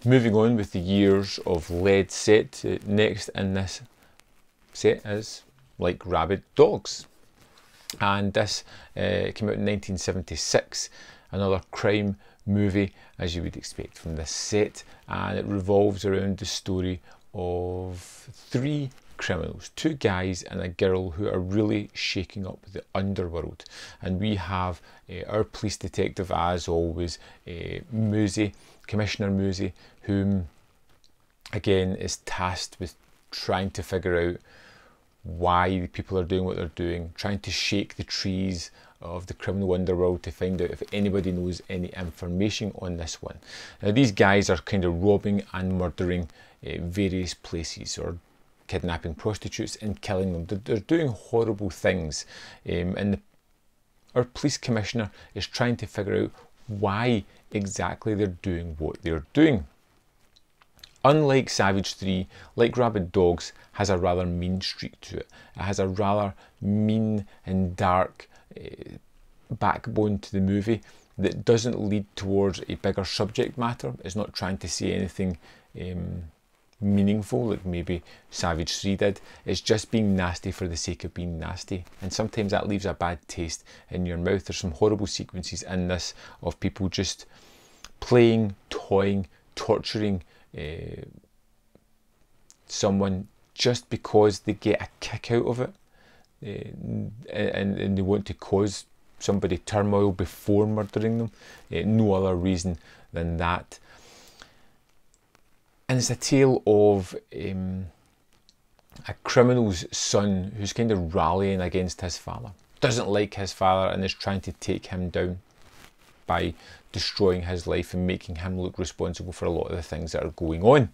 Moving on with the years of lead set, next in this set is Like Rabid Dogs. And this came out in 1976, another crime movie as you would expect from this set, and it revolves around the story of three criminals, two guys and a girl who are really shaking up the underworld. And we have our police detective, as always, Commissioner Musi, whom again is tasked with trying to figure out why the people are doing what they're doing, trying to shake the trees of the criminal underworld to find out if anybody knows any information on this one. Now these guys are kind of robbing and murdering various places, or kidnapping prostitutes and killing them. They're doing horrible things, and our police commissioner is trying to figure out why exactly they're doing what they're doing. Unlike Savage 3, Like Rabid Dogs has a rather mean streak to it. It has a rather mean and dark backbone to the movie that doesn't lead towards a bigger subject matter. It's not trying to say anything meaningful like maybe Savage 3 did. It's just being nasty for the sake of being nasty, and sometimes that leaves a bad taste in your mouth. There's some horrible sequences in this of people just playing, toying, torturing someone just because they get a kick out of it, and they want to cause somebody turmoil before murdering them. No other reason than that. And it's a tale of a criminal's son who's kind of rallying against his father, doesn't like his father, and is trying to take him down by destroying his life and making him look responsible for a lot of the things that are going on.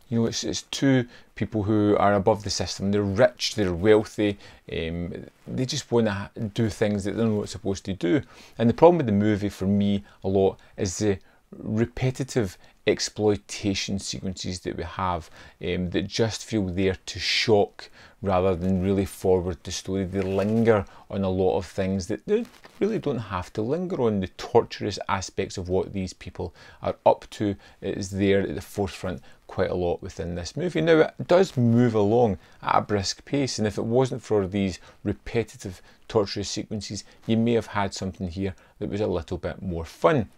You know, it's two people who are above the system. They're rich, they're wealthy, they just want to do things that they're not supposed to do. And the problem with the movie for me a lot is the repetitive exploitation sequences that we have, that just feel there to shock rather than really forward the story. They linger on a lot of things that they really don't have to linger on. The torturous aspects of what these people are up to is there at the forefront quite a lot within this movie. Now it does move along at a brisk pace, and if it wasn't for these repetitive torturous sequences, you may have had something here that was a little bit more fun.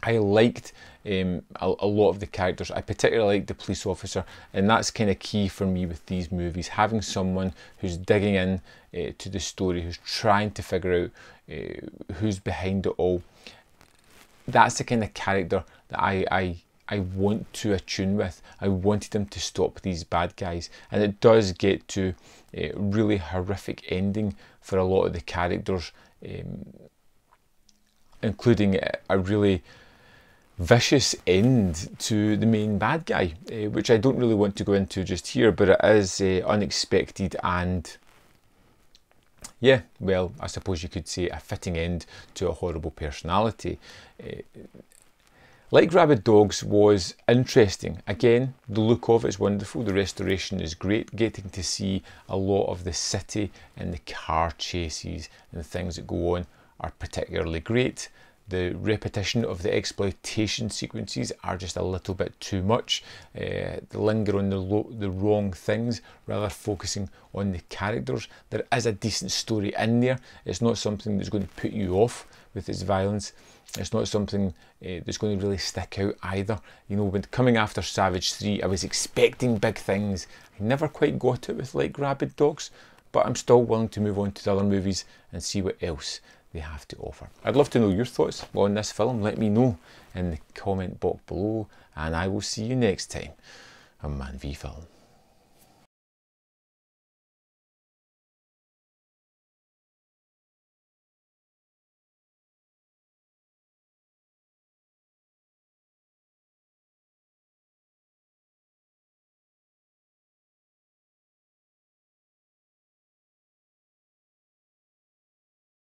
I liked a lot of the characters. I particularly liked the police officer, and that's kind of key for me with these movies, having someone who's digging in to the story, who's trying to figure out who's behind it all. That's the kind of character that I want to attune with. I wanted them to stop these bad guys, and it does get to a really horrific ending for a lot of the characters, including a really vicious end to the main bad guy, which I don't really want to go into just here, but it is unexpected and, yeah, well, I suppose you could say a fitting end to a horrible personality. Like Rabid Dogs was interesting. Again, the look of it is wonderful, the restoration is great, getting to see a lot of the city and the car chases and things that go on are particularly great. The repetition of the exploitation sequences are just a little bit too much. They linger on the wrong things, rather focusing on the characters. There is a decent story in there. It's not something that's going to put you off with its violence. It's not something that's going to really stick out either. You know, when coming after Savage 3, I was expecting big things. I never quite got it with Like Rabid Dogs, but I'm still willing to move on to the other movies and see what else they have to offer. I'd love to know your thoughts on this film. Let me know in the comment box below, and I will see you next time on Man v Film.